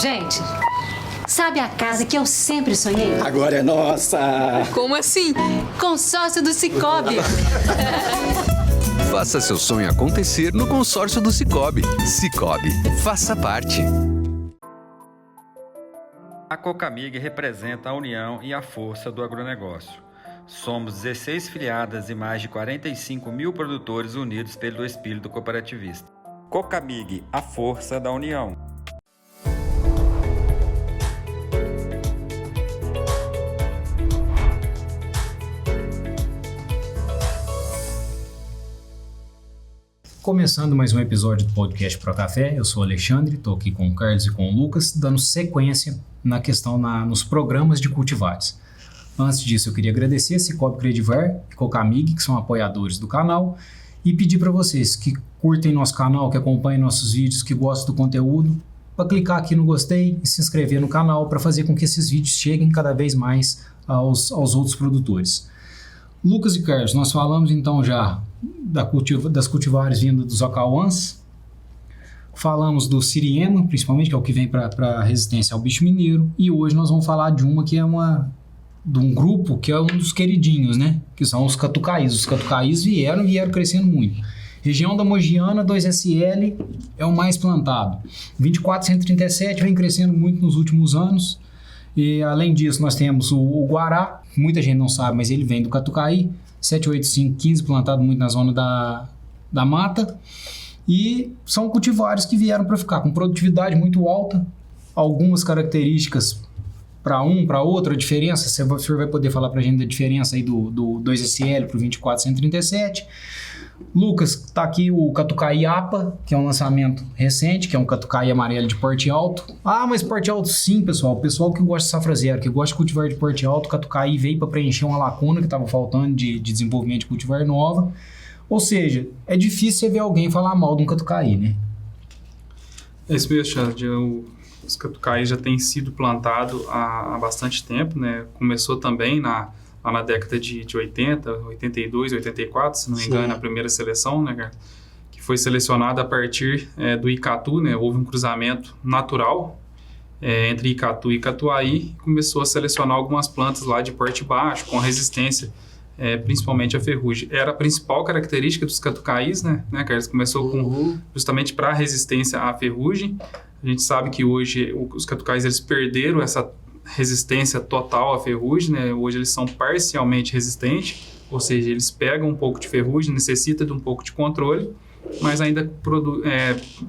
Gente, sabe a casa que eu sempre sonhei? Agora é nossa! Como assim? Consórcio do Sicoob. Faça seu sonho acontecer no consórcio do Sicoob. Sicoob, faça parte. A Cocamig representa a união e a força do agronegócio. Somos 16 filiadas e mais de 45 mil produtores unidos pelo espírito cooperativista. Cocamig, a força da união. Começando mais um episódio do podcast Pro Café, eu sou o Alexandre, estou aqui com o Carlos e com o Lucas, dando sequência na questão nos programas de cultivares. Antes disso, eu queria agradecer a Sicoob Credivar e Cocamig, que são apoiadores do canal, e pedir para vocês que curtem nosso canal, que acompanhem nossos vídeos, que gostam do conteúdo, para clicar aqui no gostei e se inscrever no canal para fazer com que esses vídeos cheguem cada vez mais aos outros produtores. Lucas e Carlos, nós falamos então já das cultivares vindas dos Acauãs, falamos do Siriema, principalmente, que é o que vem para resistência ao bicho mineiro, e hoje nós vamos falar de uma que é de um grupo que é um dos queridinhos, né? Que são os catucaís. Os catucaís vieram crescendo muito. Região da Mogiana, 2SL é o mais plantado. 2437 vem crescendo muito nos últimos anos. E além disso, nós temos o Guará, muita gente não sabe, mas ele vem do Catucaí, 78515, plantado muito na zona da mata. E são cultivares que vieram para ficar com produtividade muito alta, algumas características para um, para outro, a diferença, o senhor vai poder falar para a gente da diferença aí do 2SL para o 24137. Lucas, está aqui o Catucaí APA, que é um lançamento recente, que é um Catucaí amarelo de porte alto. Ah, mas porte alto sim, pessoal. O pessoal que gosta de safra zero, que gosta de cultivar de porte alto, o Catucaí veio para preencher uma lacuna que estava faltando de desenvolvimento de cultivar nova. Ou seja, é difícil você ver alguém falar mal de um Catucaí, né? É isso mesmo, Xande. Os Catucaí já têm sido plantados há bastante tempo, né? Começou também lá na década de 80, 82, 84, se não me engano, a primeira seleção, né, cara? Que foi selecionada a partir do Icatu, né? Houve um cruzamento natural entre Icatu e Catuaí, e começou a selecionar algumas plantas lá de porte baixo, com resistência, principalmente a ferrugem. Era a principal característica dos Catucaís, né, Carlos? Começou justamente para resistência à ferrugem. A gente sabe que hoje os Catucaís eles perderam essa resistência total à ferrugem, né? Hoje eles são parcialmente resistentes, ou seja, eles pegam um pouco de ferrugem, necessita de um pouco de controle, mas ainda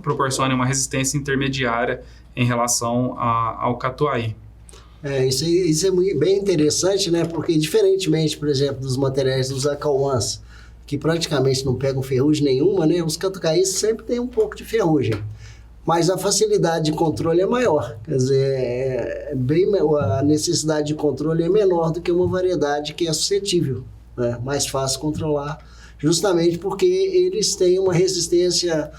proporciona uma resistência intermediária em relação ao Catuaí. Isso é bem interessante, né? Porque diferentemente, por exemplo, dos materiais dos Acauãs, que praticamente não pegam ferrugem nenhuma, né? Os Catucaís sempre têm um pouco de ferrugem. Mas a facilidade de controle é maior, quer dizer, a necessidade de controle é menor do que uma variedade que é suscetível, né? Mais fácil controlar, justamente porque eles têm uma resistência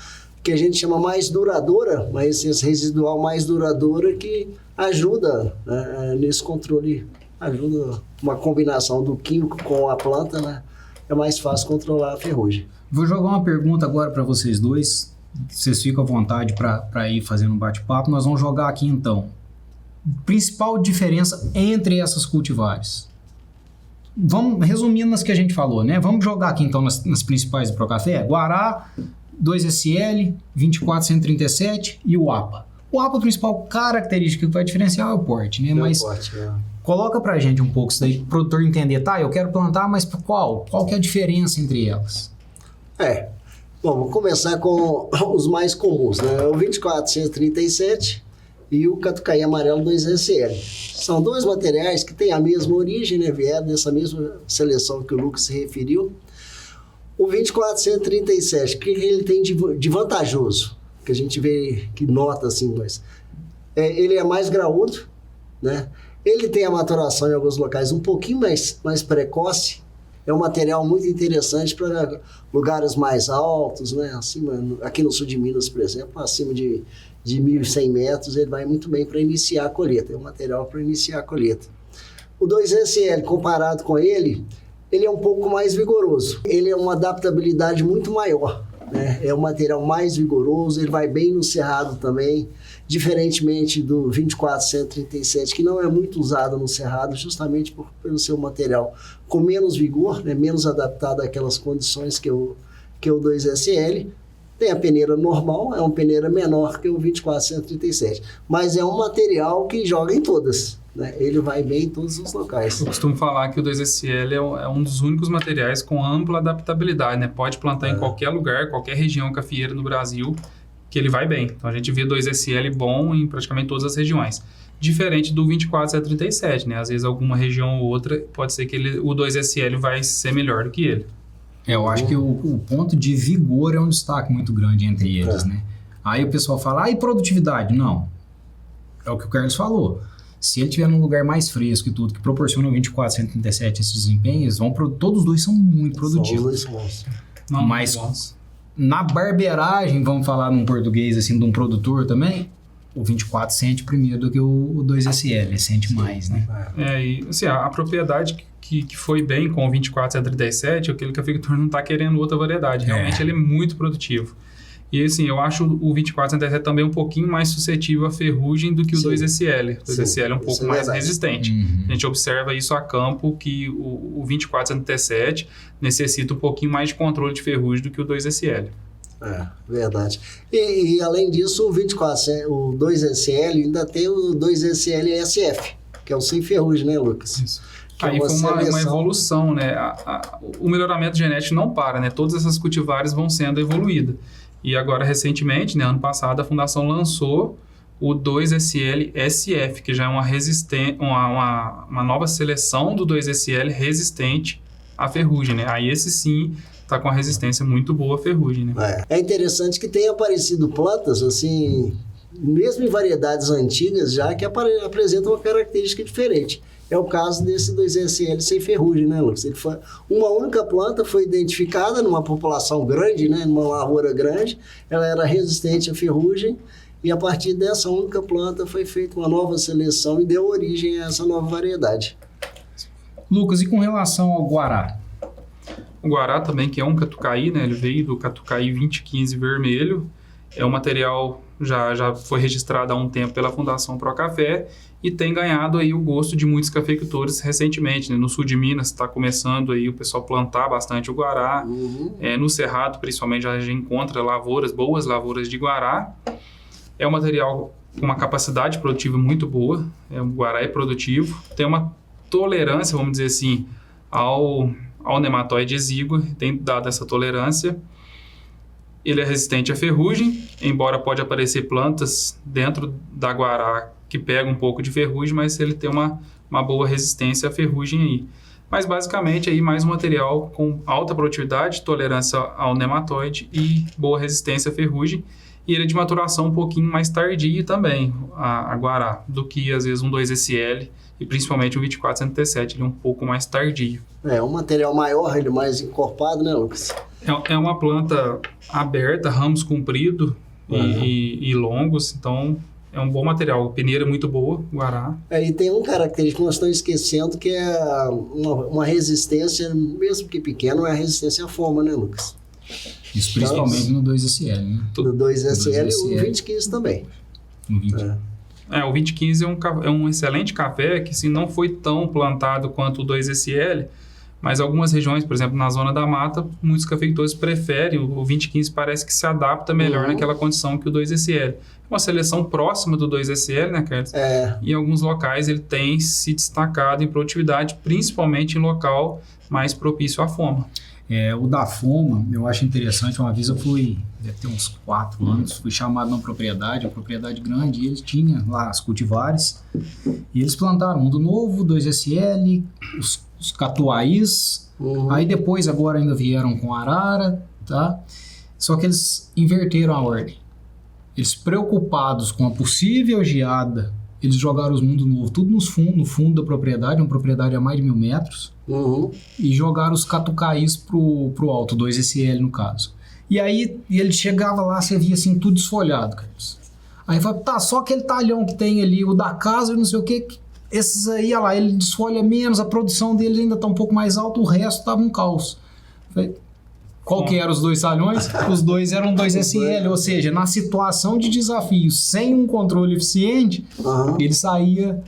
que a gente chama mais duradoura, uma resistência residual mais duradoura que ajuda, né, nesse controle, ajuda uma combinação do químico com a planta, né? É mais fácil controlar a ferrugem. Vou jogar uma pergunta agora para vocês dois. Vocês ficam à vontade para ir fazendo um bate-papo. Nós vamos jogar aqui então. Principal diferença entre essas cultivares. Vamos resumindo nas que a gente falou, né? Vamos jogar aqui então nas principais do Procafé. Guará, 2SL, 24137 e o APA. O APA, a principal característica que vai diferenciar é o porte, né? Mas coloca pra gente um pouco isso daí, pro produtor entender, tá? Eu quero plantar, mas qual? Qual que é a diferença entre elas? Bom, vou começar com os mais comuns, né? O 24137 e o Catucaí amarelo 2SL. São dois materiais que têm a mesma origem, né? Vieram dessa mesma seleção que o Lucas se referiu. O 24137, o que ele tem de vantajoso? Que a gente vê, que nota assim, mas ele é mais graúdo, né? Ele tem a maturação em alguns locais um pouquinho mais precoce. É um material muito interessante para lugares mais altos, né? Acima, aqui no sul de Minas, por exemplo, acima de 1.100 metros, ele vai muito bem para iniciar a colheita. É um material para iniciar a colheita. O 2SL, comparado com ele é um pouco mais vigoroso. Ele é uma adaptabilidade muito maior, né? É um material mais vigoroso, ele vai bem no cerrado também. diferentemente do 24-137, que não é muito usado no cerrado, justamente pelo seu material com menos vigor, né, menos adaptado àquelas condições que o 2SL. Tem a peneira normal, é uma peneira menor que o 24-137, mas é um material que joga em todas, né? Ele vai bem em todos os locais. Eu costumo falar que o 2SL é um dos únicos materiais com ampla adaptabilidade, né? Pode plantar em qualquer lugar, qualquer região cafeeira no Brasil, que ele vai bem. Então a gente vê 2SL bom em praticamente todas as regiões. Diferente do 24-137, né? Às vezes alguma região ou outra pode ser que o 2SL vai ser melhor do que ele. Eu acho que o ponto de vigor é um destaque muito grande entre eles, né? Aí o pessoal fala, e produtividade? Não. É o que o Carlos falou. Se ele estiver num lugar mais fresco e tudo, que proporciona o 24-137 esses desempenhos, todos os dois são muito produtivos. São dois bons. Mas na barbeiragem, vamos falar num português assim, de um produtor também, o 24 sente primeiro do que o 2SL, sente mais, né? E assim, a propriedade que foi bem com o 24-137 é aquele que o cafeicultor não está querendo outra variedade. Realmente ele é muito produtivo. E assim, eu acho o 24-137 também um pouquinho mais suscetível à ferrugem do que o 2SL. O 2SL é um pouco mais resistente. A gente observa isso a campo, que o 24-137 necessita um pouquinho mais de controle de ferrugem do que o 2SL. Verdade. E além disso, o 2SL ainda tem o 2SL SF, que é o sem ferrugem, né, Lucas? Isso. Aí foi uma evolução, né? O melhoramento genético não para, né? Todas essas cultivares vão sendo evoluídas. E agora, recentemente, né, ano passado, a Fundação lançou o 2SL SF, que já é uma nova seleção do 2SL resistente à ferrugem, né? Aí esse sim está com a resistência muito boa à ferrugem, né? É interessante que tenha aparecido plantas, assim, mesmo em variedades antigas já, que apresentam uma característica diferente. É o caso desse 2SL sem ferrugem, né, Lucas? Uma única planta foi identificada numa população grande, né, numa lavoura grande, ela era resistente à ferrugem, e a partir dessa única planta foi feita uma nova seleção e deu origem a essa nova variedade. Lucas, e com relação ao Guará? O Guará também, que é um catucaí, né, ele veio do catucaí 2015 vermelho, é um material já foi registrado há um tempo pela Fundação Procafé e tem ganhado aí o gosto de muitos cafeicultores recentemente, né? No sul de Minas está começando aí o pessoal plantar bastante o Guará, no Cerrado principalmente já encontra boas lavouras de Guará. É um material com uma capacidade produtiva muito boa, o Guará é produtivo, tem uma tolerância, vamos dizer assim, ao nematóide exíguo, tem dado essa tolerância. Ele é resistente à ferrugem, embora pode aparecer plantas dentro da Guará que pegam um pouco de ferrugem, mas ele tem uma boa resistência à ferrugem aí. Mas basicamente aí mais um material com alta produtividade, tolerância ao nematóide e boa resistência à ferrugem. E ele é de maturação um pouquinho mais tardia também, a Guará, do que às vezes um 2SL e principalmente o 24-137, ele é um pouco mais tardio. Um material maior, ele mais encorpado, né, Lucas? É uma planta aberta, ramos compridos e longos, então é um bom material. A peneira é muito boa, Guará. E tem uma característica que nós estamos esquecendo, que é uma resistência, mesmo que pequena, é a resistência à foma, né, Lucas? Isso principalmente no 2SL, né? No 2SL e o 2015 também. No 20. O 2015 é um excelente café, que assim, não foi tão plantado quanto o 2SL, mas algumas regiões, por exemplo, na zona da mata, muitos cafeicultores preferem, o 2015 parece que se adapta melhor naquela condição que o 2SL. É uma seleção próxima do 2SL, né, Carlos? E em alguns locais ele tem se destacado em produtividade, principalmente em local mais propício à foma. O da foma, eu acho interessante. Uma vez eu fui, deve ter uns 4 anos, fui chamado numa propriedade, uma propriedade grande, e eles tinham lá as cultivares, e eles plantaram um do novo, 2SL, os catuaís, aí depois agora ainda vieram com arara, tá? Só que eles inverteram a ordem. Eles preocupados com a possível geada, eles jogaram os mundos novos tudo no fundo da propriedade, uma propriedade a mais de 1.000 metros, e jogaram os catucaís pro alto, 2SL no caso. E aí ele chegava lá, você via assim, tudo desfolhado, Carlos. Aí falava, tá, só aquele talhão que tem ali, o da casa, não sei o que, esses aí, olha lá, ele desfolha menos, a produção deles ainda tá um pouco mais alta, o resto tava um caos. Falei, Qual que eram os 2 salhões? Os 2 eram 2 SL, ou seja, na situação de desafio, sem um controle eficiente, ele saía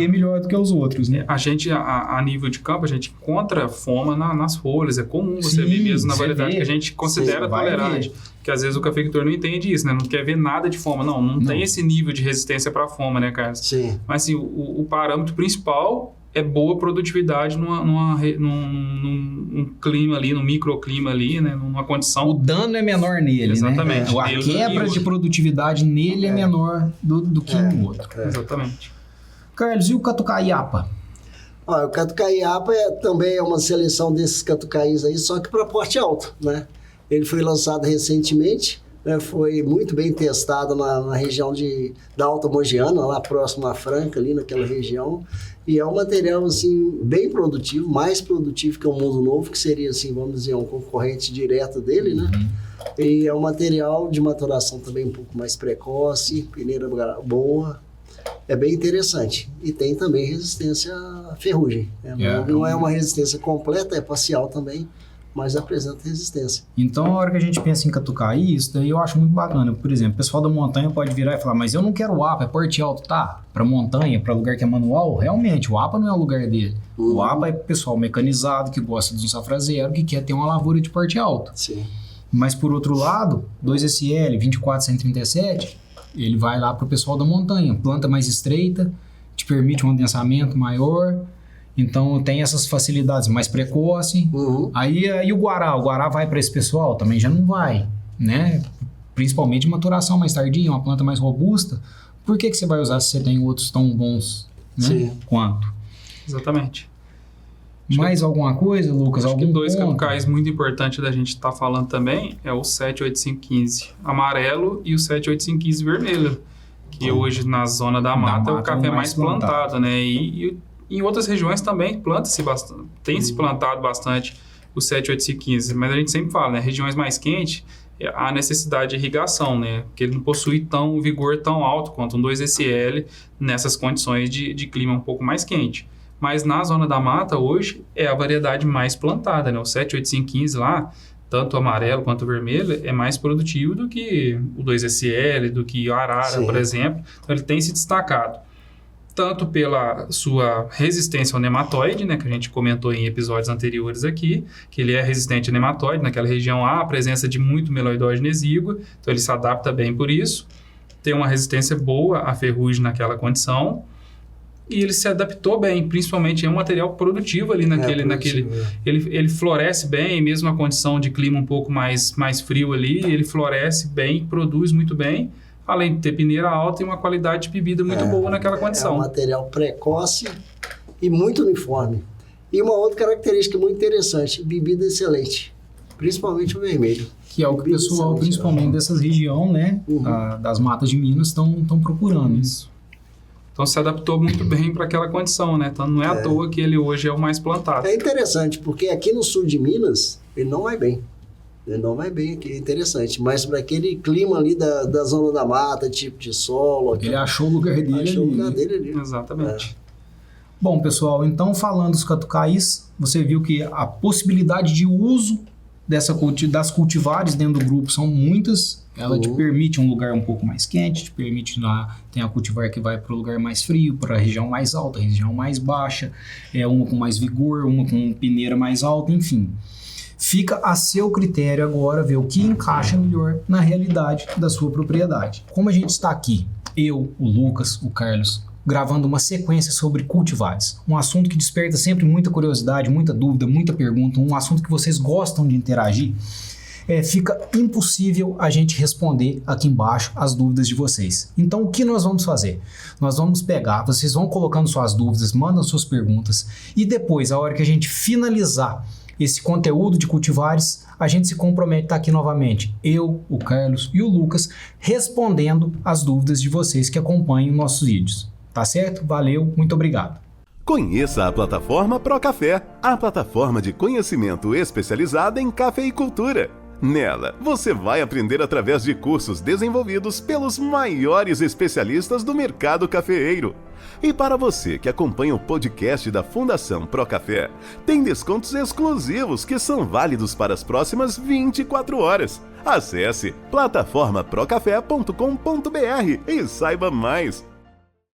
melhor do que os outros, né? A gente, a nível de campo, a gente encontra foma nas folhas, é comum você ver mesmo na variedade que a gente considera tolerante. Que às vezes o cafeicultor não entende isso, né? Não quer ver nada de foma. Não tem esse nível de resistência para foma, né, Carlos? Sim. Mas assim, o parâmetro principal é boa produtividade num clima ali, num microclima ali, né? Numa condição... O dano é menor nele, exatamente, né? A quebra de produtividade nele é menor do que no outro. Exatamente. Carlos, e o catucaiapa? O catucaiapa também é uma seleção desses catucaís aí, só que para porte alto, né? Ele foi lançado recentemente, né? Foi muito bem testado na região da Alta Mogiana, lá próximo à Franca, ali naquela região. E é um material, assim, bem produtivo, mais produtivo que o Mundo Novo, que seria, assim, vamos dizer, um concorrente direto dele, né? E é um material de maturação também um pouco mais precoce, peneira boa. É bem interessante. E tem também resistência à ferrugem. Não é uma resistência completa, é parcial também, mas apresenta resistência. Então, a hora que a gente pensa em catucaí, isso daí eu acho muito bacana. Por exemplo, o pessoal da montanha pode virar e falar, mas eu não quero o APA, é porte alto, tá? Para montanha, para lugar que é manual, realmente, o APA não é o lugar dele. O APA é pessoal mecanizado, que gosta de um safra zero, que quer ter uma lavoura de porte alto. Sim. Mas, por outro lado, 2SL, 24-137, ele vai lá para o pessoal da montanha. Planta mais estreita, te permite um adensamento maior... Então tem essas facilidades mais precoce. Aí o Guará vai para esse pessoal? Também já não vai, né? Principalmente maturação mais tardia, uma planta mais robusta. Por que você vai usar se você tem outros tão bons, né? Quanto? Exatamente. Mais alguma coisa, Lucas? Acho que algum 2 ponto? catucais muito importantes da gente estar falando também é o 78515 amarelo e o 78515 vermelho, que hoje na zona da mata é o café mais plantado, né? E em outras regiões também planta-se bastante, tem se plantado bastante o 78515, mas a gente sempre fala, né? Regiões mais quentes, há necessidade de irrigação, né? Porque ele não possui um vigor tão alto quanto um 2SL nessas condições de clima um pouco mais quente. Mas na zona da mata, hoje, é a variedade mais plantada, né? O 78515 lá, tanto o amarelo quanto o vermelho, é mais produtivo do que o 2SL, do que o arara, por exemplo. Então, ele tem se destacado. Tanto pela sua resistência ao nematóide, né, que a gente comentou em episódios anteriores aqui, que ele é resistente ao nematóide, naquela região há a presença de muito meloidógeno exíguo, então ele se adapta bem por isso, tem uma resistência boa à ferrugem naquela condição, e ele se adaptou bem, principalmente é um material produtivo ali ele floresce bem, mesmo na condição de clima um pouco mais frio ali, ele floresce bem, produz muito bem, além de ter peneira alta e uma qualidade de bebida muito boa naquela condição. É um material precoce e muito uniforme. E uma outra característica muito interessante, bebida excelente, principalmente o vermelho. Que é o que o pessoal, principalmente dessas regiões, né, das matas de Minas, estão procurando. Isso. Então se adaptou muito bem para aquela condição, né? Então não é à toa que ele hoje é o mais plantado. É interessante, porque aqui no sul de Minas, ele não vai bem. Ele não vai bem aqui, é interessante. Mas para aquele clima ali da zona da mata, tipo de solo... Ele achou o lugar dele ali. Achou o lugar dele ali. Exatamente. Bom, pessoal, então falando dos catucaís, você viu que a possibilidade de uso das cultivares dentro do grupo são muitas. Ela te permite um lugar um pouco mais quente, te permite tem a cultivar que vai para o lugar mais frio, para a região mais alta, a região mais baixa, uma com mais vigor, uma com peneira mais alta, enfim. Fica a seu critério agora ver o que encaixa melhor na realidade da sua propriedade. Como a gente está aqui, eu, o Lucas, o Carlos, gravando uma sequência sobre cultivares, um assunto que desperta sempre muita curiosidade, muita dúvida, muita pergunta, um assunto que vocês gostam de interagir, fica impossível a gente responder aqui embaixo as dúvidas de vocês. Então o que nós vamos fazer? Nós vamos pegar, vocês vão colocando suas dúvidas, mandam suas perguntas e depois, a hora que a gente finalizar esse conteúdo de cultivares, a gente se compromete a estar aqui novamente, eu, o Carlos e o Lucas, respondendo as dúvidas de vocês que acompanham nossos vídeos. Tá certo? Valeu, muito obrigado. Conheça a plataforma Procafé, a plataforma de conhecimento especializada em cafeicultura. Nela, você vai aprender através de cursos desenvolvidos pelos maiores especialistas do mercado cafeeiro. E para você que acompanha o podcast da Fundação Procafé, tem descontos exclusivos que são válidos para as próximas 24 horas. Acesse plataformaprocafé.com.br e saiba mais.